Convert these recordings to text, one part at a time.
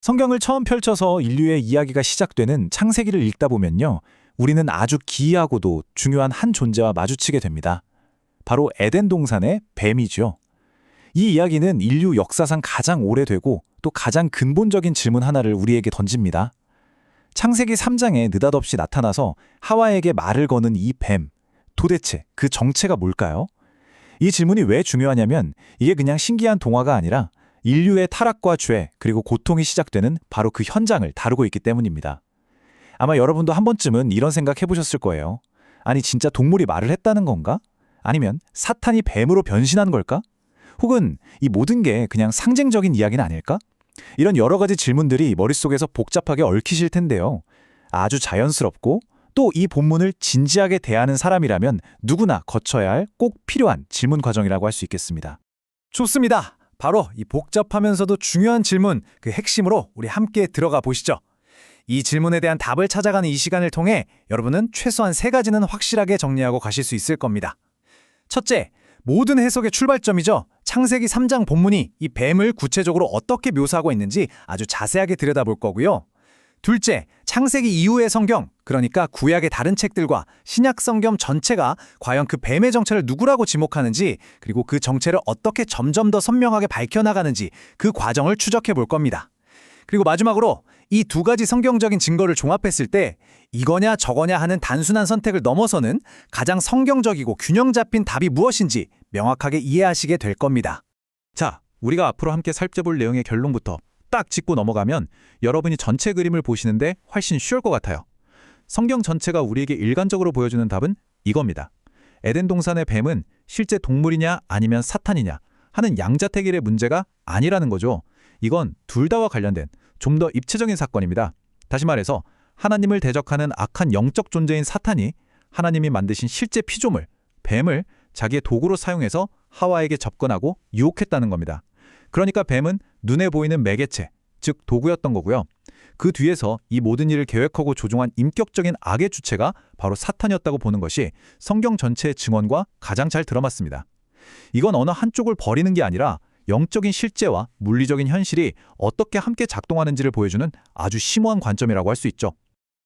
성경을 처음 펼쳐서 인류의 이야기가 시작되는 창세기를 읽다 보면요. 우리는 아주 기이하고도 중요한 한 존재와 마주치게 됩니다. 바로 에덴 동산의 뱀이죠. 이 이야기는 인류 역사상 가장 오래되고 또 가장 근본적인 질문 하나를 우리에게 던집니다. 창세기 3장에 느닷없이 나타나서 하와에게 말을 거는 이 뱀, 도대체 그 정체가 뭘까요? 이 질문이 왜 중요하냐면 이게 그냥 신기한 동화가 아니라 인류의 타락과 죄 그리고 고통이 시작되는 바로 그 현장을 다루고 있기 때문입니다. 아마 여러분도 한 번쯤은 이런 생각 해보셨을 거예요. 아니 진짜 동물이 말을 했다는 건가? 아니면 사탄이 뱀으로 변신한 걸까? 혹은 이 모든 게 그냥 상징적인 이야기는 아닐까? 이런 여러 가지 질문들이 머릿속에서 복잡하게 얽히실 텐데요. 아주 자연스럽고 또 이 본문을 진지하게 대하는 사람이라면 누구나 거쳐야 할 꼭 필요한 질문 과정이라고 할 수 있겠습니다. 좋습니다. 바로 이 복잡하면서도 중요한 질문, 그 핵심으로 우리 함께 들어가 보시죠. 이 질문에 대한 답을 찾아가는 이 시간을 통해 여러분은 최소한 3가지는 확실하게 정리하고 가실 수 있을 겁니다. 첫째, 모든 해석의 출발점이죠. 창세기 3장 본문이 이 뱀을 구체적으로 어떻게 묘사하고 있는지 아주 자세하게 들여다볼 거고요. 둘째, 창세기 이후의 성경, 그러니까 구약의 다른 책들과 신약 성경 전체가 과연 그 뱀의 정체를 누구라고 지목하는지, 그리고 그 정체를 어떻게 점점 더 선명하게 밝혀나가는지 그 과정을 추적해 볼 겁니다. 그리고 마지막으로 이 2가지 성경적인 증거를 종합했을 때 이거냐 저거냐 하는 단순한 선택을 넘어서는 가장 성경적이고 균형 잡힌 답이 무엇인지 명확하게 이해하시게 될 겁니다. 자, 우리가 앞으로 함께 살펴볼 내용의 결론부터 딱 짚고 넘어가면 여러분이 전체 그림을 보시는데 훨씬 쉬울 것 같아요. 성경 전체가 우리에게 일관적으로 보여주는 답은 이겁니다. 에덴 동산의 뱀은 실제 동물이냐 아니면 사탄이냐 하는 양자택일의 문제가 아니라는 거죠. 이건 둘 다와 관련된 좀 더 입체적인 사건입니다. 다시 말해서 하나님을 대적하는 악한 영적 존재인 사탄이 하나님이 만드신 실제 피조물, 뱀을 자기의 도구로 사용해서 하와에게 접근하고 유혹했다는 겁니다. 그러니까 뱀은 눈에 보이는 매개체, 즉 도구였던 거고요. 그 뒤에서 이 모든 일을 계획하고 조종한 인격적인 악의 주체가 바로 사탄이었다고 보는 것이 성경 전체의 증언과 가장 잘 들어맞습니다. 이건 어느 한쪽을 버리는 게 아니라 영적인 실제와 물리적인 현실이 어떻게 함께 작동하는지를 보여주는 아주 심오한 관점이라고 할 수 있죠.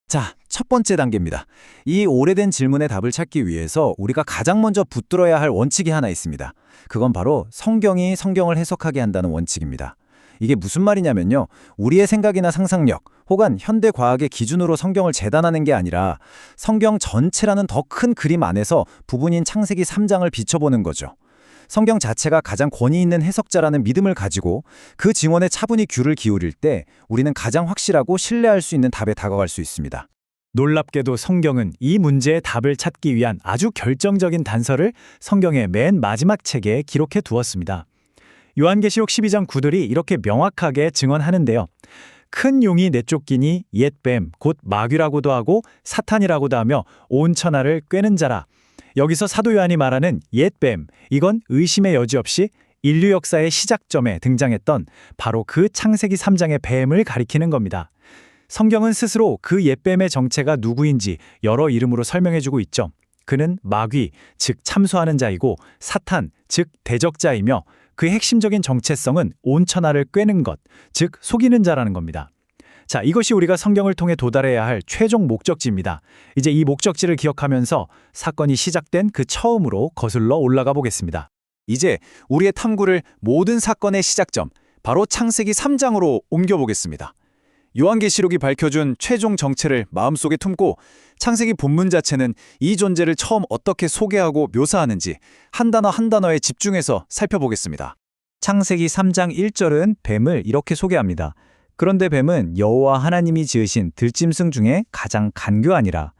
자, 첫 번째 단계입니다. 이 오래된 질문의 답을 찾기 위해서 우리가 가장 먼저 붙들어야 할 원칙이 하나 있습니다. 그건 바로 성경이 성경을 해석하게 한다는 원칙입니다. 이게 무슨 말이냐면요. 우리의 생각이나 상상력, 혹은 현대 과학의 기준으로 성경을 재단하는 게 아니라 성경 전체라는 더 큰 그림 안에서 부분인 창세기 3장을 비춰보는 거죠. 성경 자체가 가장 권위 있는 해석자라는 믿음을 가지고 그 증언에 차분히 귀를 기울일 때 우리는 가장 확실하고 신뢰할 수 있는 답에 다가갈 수 있습니다. 놀랍게도 성경은 이 문제의 답을 찾기 위한 아주 결정적인 단서를 성경의 맨 마지막 책에 기록해 두었습니다. 요한계시록 12장 9절이 이렇게 명확하게 증언하는데요. 큰 용이 내쫓기니 옛뱀 곧 마귀라고도 하고 사탄이라고도 하며 온 천하를 꿰는 자라. 여기서 사도 요한이 말하는 옛뱀, 이건 의심의 여지 없이 인류 역사의 시작점에 등장했던 바로 그 창세기 3장의 뱀을 가리키는 겁니다. 성경은 스스로 그 옛뱀의 정체가 누구인지 여러 이름으로 설명해주고 있죠. 그는 마귀, 즉 참소하는 자이고 사탄, 즉 대적자이며 그의 핵심적인 정체성은 온 천하를 꿰는 것, 즉 속이는 자라는 겁니다. 자, 이것이 우리가 성경을 통해 도달해야 할 최종 목적지입니다. 이제 이 목적지를 기억하면서 사건이 시작된 그 처음으로 거슬러 올라가 보겠습니다. 이제 우리의 탐구를 모든 사건의 시작점, 바로 창세기 3장으로 옮겨보겠습니다. 요한계시록이 밝혀준 최종 정체를 마음속에 품고 창세기 본문 자체는 이 존재를 처음 어떻게 소개하고 묘사하는지 한 단어 한 단어에 집중해서 살펴보겠습니다. 창세기 3장 1절은 뱀을 이렇게 소개합니다. 그런데 뱀은 여호와 하나님이 지으신 들짐승 중에 가장 간교하니라.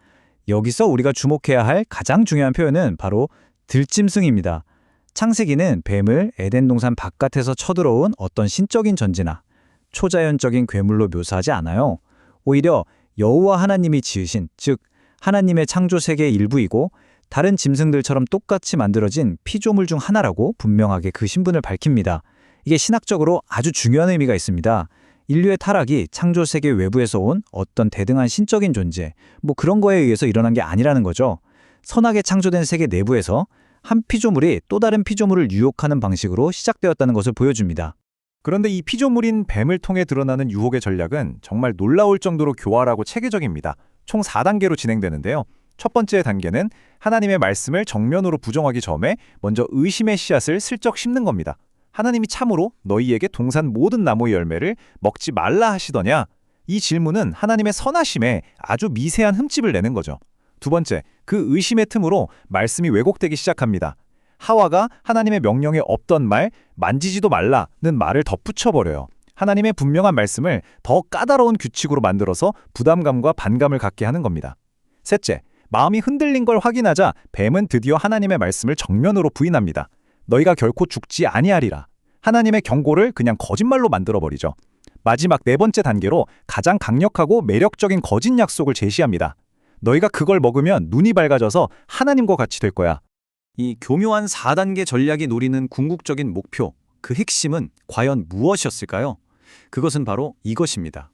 여기서 우리가 주목해야 할 가장 중요한 표현은 바로 들짐승입니다. 창세기는 뱀을 에덴 동산 바깥에서 쳐들어온 어떤 신적인 존재나 초자연적인 괴물로 묘사하지 않아요. 오히려 여호와 하나님이 지으신, 즉 하나님의 창조 세계의 일부이고 다른 짐승들처럼 똑같이 만들어진 피조물 중 하나라고 분명하게 그 신분을 밝힙니다. 이게 신학적으로 아주 중요한 의미가 있습니다. 인류의 타락이 창조 세계 외부에서 온 어떤 대등한 신적인 존재, 그런 거에 의해서 일어난 게 아니라는 거죠. 선하게 창조된 세계 내부에서 한 피조물이 또 다른 피조물을 유혹하는 방식으로 시작되었다는 것을 보여줍니다. 그런데 이 피조물인 뱀을 통해 드러나는 유혹의 전략은 정말 놀라울 정도로 교활하고 체계적입니다. 총 4단계로 진행되는데요. 첫 번째 단계는 하나님의 말씀을 정면으로 부정하기 전에 먼저 의심의 씨앗을 슬쩍 심는 겁니다. 하나님이 참으로 너희에게 동산 모든 나무의 열매를 먹지 말라 하시더냐? 이 질문은 하나님의 선하심에 아주 미세한 흠집을 내는 거죠. 두 번째, 그 의심의 틈으로 말씀이 왜곡되기 시작합니다. 하와가 하나님의 명령에 없던 말, 만지지도 말라는 말을 덧붙여버려요. 하나님의 분명한 말씀을 더 까다로운 규칙으로 만들어서 부담감과 반감을 갖게 하는 겁니다. 셋째, 마음이 흔들린 걸 확인하자 뱀은 드디어 하나님의 말씀을 정면으로 부인합니다. 너희가 결코 죽지 아니하리라. 하나님의 경고를 그냥 거짓말로 만들어버리죠. 마지막 네 번째 단계로 가장 강력하고 매력적인 거짓 약속을 제시합니다. 너희가 그걸 먹으면 눈이 밝아져서 하나님과 같이 될 거야. 이 교묘한 4단계 전략이 노리는 궁극적인 목표, 그 핵심은 과연 무엇이었을까요? 그것은 바로 이것입니다.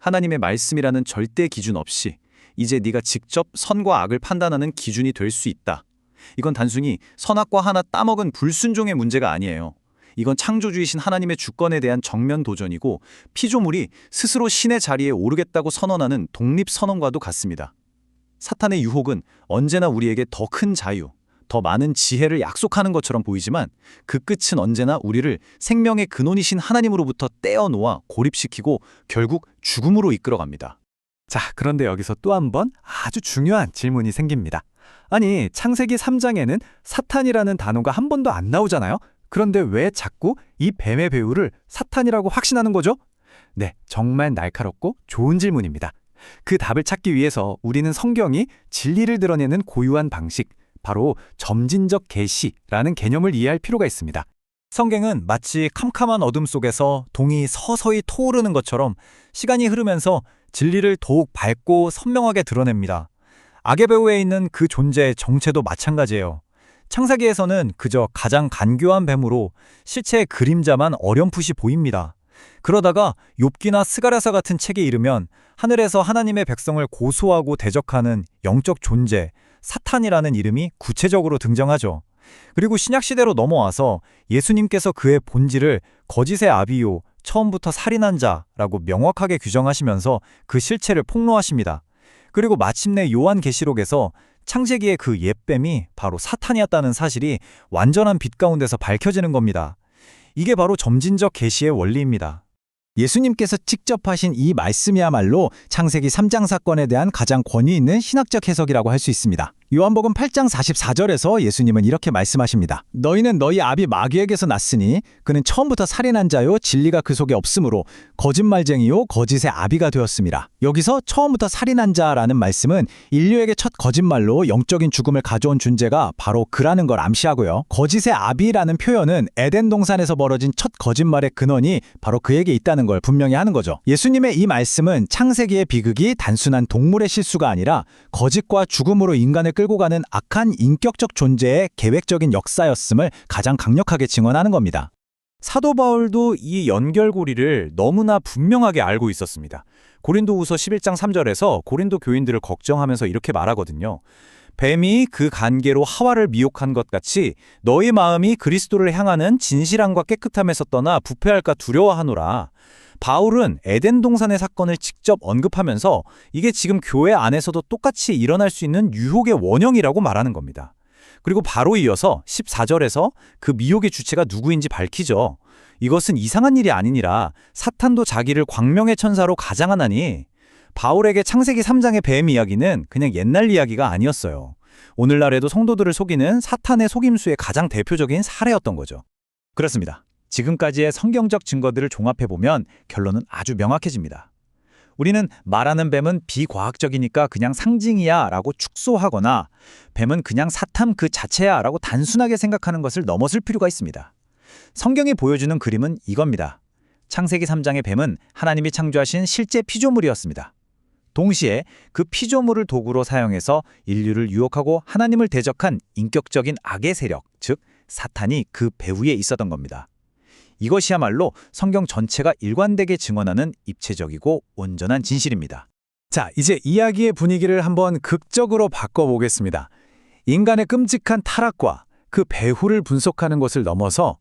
하나님의 말씀이라는 절대 기준 없이 이제 네가 직접 선과 악을 판단하는 기준이 될 수 있다. 이건 단순히 선악과 하나 따먹은 불순종의 문제가 아니에요. 이건 창조주이신 하나님의 주권에 대한 정면 도전이고 피조물이 스스로 신의 자리에 오르겠다고 선언하는 독립선언과도 같습니다. 사탄의 유혹은 언제나 우리에게 더 큰 자유, 더 많은 지혜를 약속하는 것처럼 보이지만 그 끝은 언제나 우리를 생명의 근원이신 하나님으로부터 떼어놓아 고립시키고 결국 죽음으로 이끌어갑니다. 자, 그런데 여기서 또 한 번 아주 중요한 질문이 생깁니다. 아니, 창세기 3장에는 사탄이라는 단어가 한 번도 안 나오잖아요? 그런데 왜 자꾸 이 뱀의 배우를 사탄이라고 확신하는 거죠? 네, 정말 날카롭고 좋은 질문입니다. 그 답을 찾기 위해서 우리는 성경이 진리를 드러내는 고유한 방식, 바로 점진적 계시라는 개념을 이해할 필요가 있습니다. 성경은 마치 캄캄한 어둠 속에서 동이 서서히 토오르는 것처럼 시간이 흐르면서 진리를 더욱 밝고 선명하게 드러냅니다. 악의 배후에 있는 그 존재의 정체도 마찬가지예요. 창세기에서는 그저 가장 간교한 뱀으로 실체의 그림자만 어렴풋이 보입니다. 그러다가 욥기나 스가랴서 같은 책에 이르면 하늘에서 하나님의 백성을 고소하고 대적하는 영적 존재, 사탄이라는 이름이 구체적으로 등장하죠. 그리고 신약시대로 넘어와서 예수님께서 그의 본질을 거짓의 아비요, 처음부터 살인한 자라고 명확하게 규정하시면서 그 실체를 폭로하십니다. 그리고 마침내 요한계시록에서 창세기의 그 옛뱀이 바로 사탄이었다는 사실이 완전한 빛 가운데서 밝혀지는 겁니다. 이게 바로 점진적 계시의 원리입니다. 예수님께서 직접 하신 이 말씀이야말로 창세기 3장 사건에 대한 가장 권위 있는 신학적 해석이라고 할 수 있습니다. 요한복음 8장 44절에서 예수님은 이렇게 말씀하십니다. 너희는 너희 아비 마귀에게서 났으니 그는 처음부터 살인한 자요 진리가 그 속에 없으므로 거짓말쟁이요 거짓의 아비가 되었습니다. 여기서 처음부터 살인한 자라는 말씀은 인류에게 첫 거짓말로 영적인 죽음을 가져온 존재가 바로 그라는 걸 암시하고요. 거짓의 아비라는 표현은 에덴 동산에서 벌어진 첫 거짓말의 근원이 바로 그에게 있다는 걸 분명히 하는 거죠. 예수님의 이 말씀은 창세기의 비극이 단순한 동물의 실수가 아니라 거짓과 죽음으로 인간을 끌고 가는 악한 인격적 존재의 계획적인 역사였음을 가장 강력하게 증언하는 겁니다. 사도 바울도 이 연결고리를 너무나 분명하게 알고 있었습니다. 고린도후서 11장 3절에서 고린도 교인들을 걱정하면서 이렇게 말하거든요. 뱀이 그 관계로 하와를 미혹한 것 같이 너희 마음이 그리스도를 향하는 진실함과 깨끗함에서 떠나 부패할까 두려워하노라. 바울은 에덴 동산의 사건을 직접 언급하면서 이게 지금 교회 안에서도 똑같이 일어날 수 있는 유혹의 원형이라고 말하는 겁니다. 그리고 바로 이어서 14절에서 그 미혹의 주체가 누구인지 밝히죠. 이것은 이상한 일이 아니니라 사탄도 자기를 광명의 천사로 가장하나니. 바울에게 창세기 3장의 뱀 이야기는 그냥 옛날 이야기가 아니었어요. 오늘날에도 성도들을 속이는 사탄의 속임수의 가장 대표적인 사례였던 거죠. 그렇습니다. 지금까지의 성경적 증거들을 종합해보면 결론은 아주 명확해집니다. 우리는 말하는 뱀은 비과학적이니까 그냥 상징이야 라고 축소하거나 뱀은 그냥 사탐 그 자체야 라고 단순하게 생각하는 것을 넘어설 필요가 있습니다. 성경이 보여주는 그림은 이겁니다. 창세기 3장의 뱀은 하나님이 창조하신 실제 피조물이었습니다. 동시에 그 피조물을 도구로 사용해서 인류를 유혹하고 하나님을 대적한 인격적인 악의 세력, 즉 사탄이 그 배후에 있었던 겁니다. 이것이야말로 성경 전체가 일관되게 증언하는 입체적이고 온전한 진실입니다. 자, 이제 이야기의 분위기를 한번 극적으로 바꿔보겠습니다. 인간의 끔찍한 타락과 그 배후를 분석하는 것을 넘어서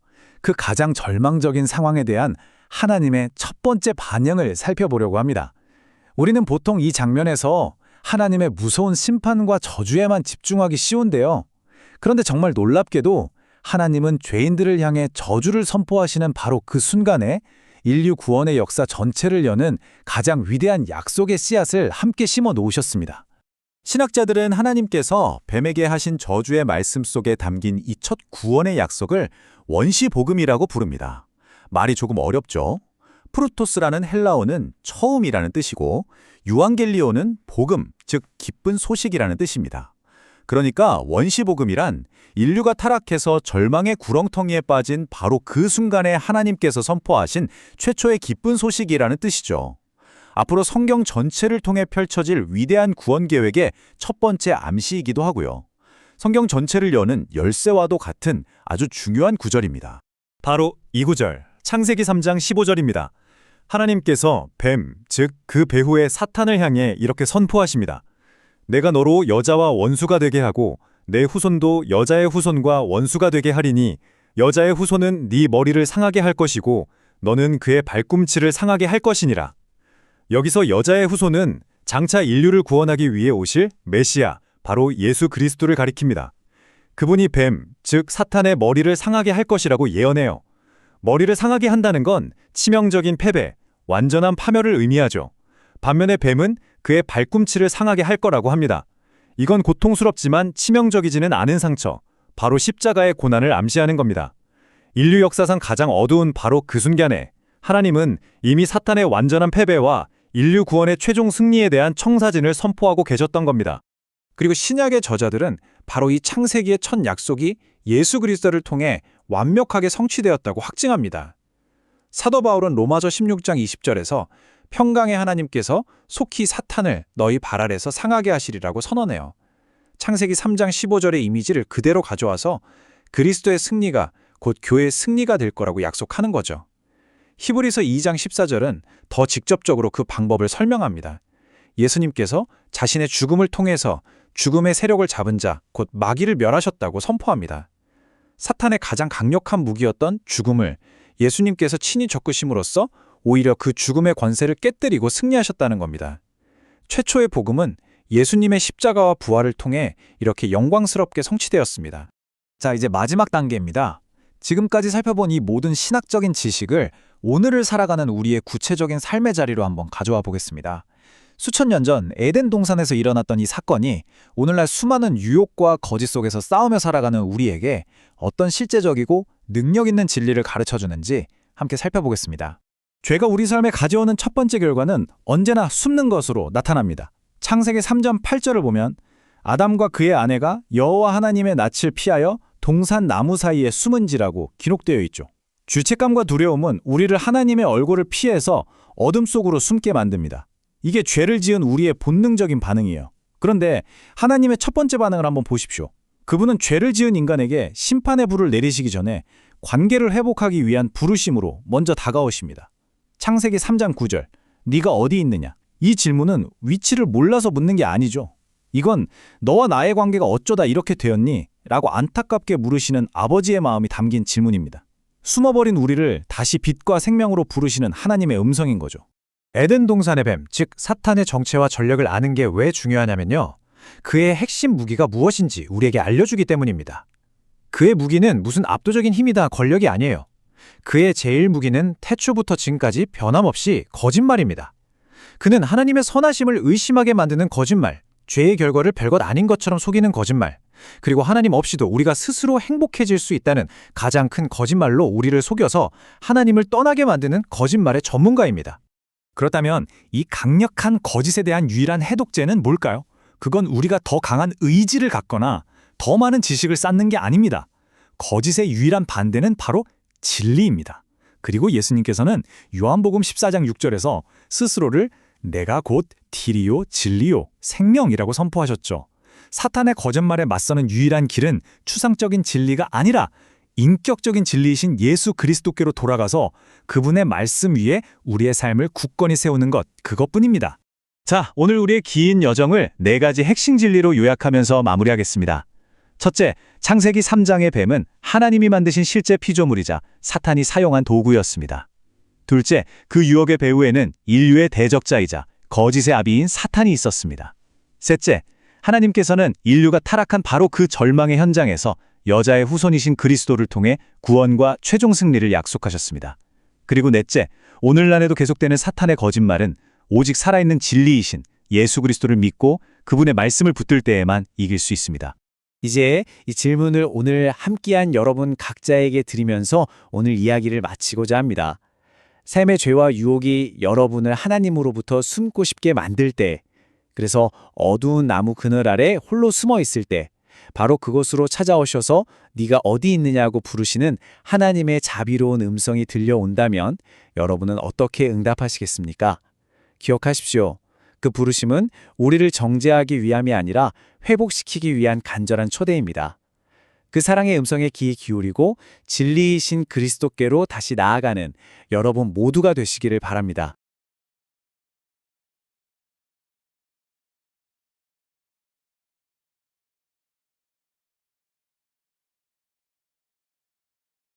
그 가장 절망적인 상황에 대한 하나님의 첫 번째 반응을 살펴보려고 합니다. 우리는 보통 이 장면에서 하나님의 무서운 심판과 저주에만 집중하기 쉬운데요. 그런데 정말 놀랍게도 하나님은 죄인들을 향해 저주를 선포하시는 바로 그 순간에 인류 구원의 역사 전체를 여는 가장 위대한 약속의 씨앗을 함께 심어 놓으셨습니다. 신학자들은 하나님께서 뱀에게 하신 저주의 말씀 속에 담긴 이 첫 구원의 약속을 원시복음이라고 부릅니다. 말이 조금 어렵죠? 프루토스라는 헬라어는 처음이라는 뜻이고 유앙겔리오는 복음, 즉 기쁜 소식이라는 뜻입니다. 그러니까 원시복음이란 인류가 타락해서 절망의 구렁텅이에 빠진 바로 그 순간에 하나님께서 선포하신 최초의 기쁜 소식이라는 뜻이죠. 앞으로 성경 전체를 통해 펼쳐질 위대한 구원 계획의 첫 번째 암시이기도 하고요. 성경 전체를 여는 열쇠와도 같은 아주 중요한 구절입니다. 바로 이 구절, 창세기 3장 15절입니다. 하나님께서 뱀, 즉 그 배후의 사탄을 향해 이렇게 선포하십니다. 내가 너로 여자와 원수가 되게 하고 내 후손도 여자의 후손과 원수가 되게 하리니 여자의 후손은 네 머리를 상하게 할 것이고 너는 그의 발꿈치를 상하게 할 것이니라. 여기서 여자의 후손은 장차 인류를 구원하기 위해 오실 메시아, 바로 예수 그리스도를 가리킵니다. 그분이 뱀, 즉 사탄의 머리를 상하게 할 것이라고 예언해요. 머리를 상하게 한다는 건 치명적인 패배, 완전한 파멸을 의미하죠. 반면에 뱀은 그의 발꿈치를 상하게 할 거라고 합니다. 이건 고통스럽지만 치명적이지는 않은 상처, 바로 십자가의 고난을 암시하는 겁니다. 인류 역사상 가장 어두운 바로 그 순간에 하나님은 이미 사탄의 완전한 패배와 인류 구원의 최종 승리에 대한 청사진을 선포하고 계셨던 겁니다. 그리고 신약의 저자들은 바로 이 창세기의 첫 약속이 예수 그리스도를 통해 완벽하게 성취되었다고 확증합니다. 사도 바울은 로마서 16장 20절에서 평강의 하나님께서 속히 사탄을 너희 발 아래서 상하게 하시리라고 선언해요. 창세기 3장 15절의 이미지를 그대로 가져와서 그리스도의 승리가 곧 교회의 승리가 될 거라고 약속하는 거죠. 히브리서 2장 14절은 더 직접적으로 그 방법을 설명합니다. 예수님께서 자신의 죽음을 통해서 죽음의 세력을 잡은 자, 곧 마귀를 멸하셨다고 선포합니다. 사탄의 가장 강력한 무기였던 죽음을 예수님께서 친히 겪으심으로써 오히려 그 죽음의 권세를 깨뜨리고 승리하셨다는 겁니다. 최초의 복음은 예수님의 십자가와 부활을 통해 이렇게 영광스럽게 성취되었습니다. 자, 이제 마지막 단계입니다. 지금까지 살펴본 이 모든 신학적인 지식을 오늘을 살아가는 우리의 구체적인 삶의 자리로 한번 가져와 보겠습니다. 수천 년 전 에덴 동산에서 일어났던 이 사건이 오늘날 수많은 유혹과 거짓 속에서 싸우며 살아가는 우리에게 어떤 실제적이고 능력 있는 진리를 가르쳐주는지 함께 살펴보겠습니다. 죄가 우리 삶에 가져오는 첫 번째 결과는 언제나 숨는 것으로 나타납니다. 창세기 3장 8절을 보면 아담과 그의 아내가 여호와 하나님의 낯을 피하여 동산 나무 사이에 숨은지라고 기록되어 있죠. 죄책감과 두려움은 우리를 하나님의 얼굴을 피해서 어둠 속으로 숨게 만듭니다. 이게 죄를 지은 우리의 본능적인 반응이에요. 그런데 하나님의 첫 번째 반응을 한번 보십시오. 그분은 죄를 지은 인간에게 심판의 불을 내리시기 전에 관계를 회복하기 위한 부르심으로 먼저 다가오십니다. 창세기 3장 9절, 네가 어디 있느냐? 이 질문은 위치를 몰라서 묻는 게 아니죠. 이건 너와 나의 관계가 어쩌다 이렇게 되었니? 라고 안타깝게 물으시는 아버지의 마음이 담긴 질문입니다. 숨어버린 우리를 다시 빛과 생명으로 부르시는 하나님의 음성인 거죠. 에덴 동산의 뱀, 즉 사탄의 정체와 전력을 아는 게 왜 중요하냐면요. 그의 핵심 무기가 무엇인지 우리에게 알려주기 때문입니다. 그의 무기는 무슨 압도적인 힘이다, 권력이 아니에요. 그의 제일 무기는 태초부터 지금까지 변함없이 거짓말입니다. 그는 하나님의 선하심을 의심하게 만드는 거짓말, 죄의 결과를 별것 아닌 것처럼 속이는 거짓말, 그리고 하나님 없이도 우리가 스스로 행복해질 수 있다는 가장 큰 거짓말로 우리를 속여서 하나님을 떠나게 만드는 거짓말의 전문가입니다. 그렇다면 이 강력한 거짓에 대한 유일한 해독제는 뭘까요? 그건 우리가 더 강한 의지를 갖거나 더 많은 지식을 쌓는 게 아닙니다. 거짓의 유일한 반대는 바로 진리입니다. 그리고 예수님께서는 요한복음 14장 6절에서 스스로를 내가 곧 길이요 진리요 생명이라고 선포하셨죠. 사탄의 거짓말에 맞서는 유일한 길은 추상적인 진리가 아니라 인격적인 진리이신 예수 그리스도께로 돌아가서 그분의 말씀 위에 우리의 삶을 굳건히 세우는 것, 그것뿐입니다. 자, 오늘 우리의 긴 여정을 4가지 핵심 진리로 요약하면서 마무리하겠습니다. 첫째, 창세기 3장의 뱀은 하나님이 만드신 실제 피조물이자 사탄이 사용한 도구였습니다. 둘째, 그 유혹의 배후에는 인류의 대적자이자 거짓의 아비인 사탄이 있었습니다. 셋째, 하나님께서는 인류가 타락한 바로 그 절망의 현장에서 여자의 후손이신 그리스도를 통해 구원과 최종 승리를 약속하셨습니다. 그리고 넷째, 오늘날에도 계속되는 사탄의 거짓말은 오직 살아있는 진리이신 예수 그리스도를 믿고 그분의 말씀을 붙들 때에만 이길 수 있습니다. 이제 이 질문을 오늘 함께한 여러분 각자에게 드리면서 오늘 이야기를 마치고자 합니다. 삶의 죄와 유혹이 여러분을 하나님으로부터 숨고 싶게 만들 때, 그래서 어두운 나무 그늘 아래 홀로 숨어 있을 때, 바로 그곳으로 찾아오셔서 네가 어디 있느냐고 부르시는 하나님의 자비로운 음성이 들려온다면 여러분은 어떻게 응답하시겠습니까? 기억하십시오. 그 부르심은 우리를 정죄하기 위함이 아니라 회복시키기 위한 간절한 초대입니다. 그 사랑의 음성에 귀 기울이고 진리이신 그리스도께로 다시 나아가는 여러분 모두가 되시기를 바랍니다.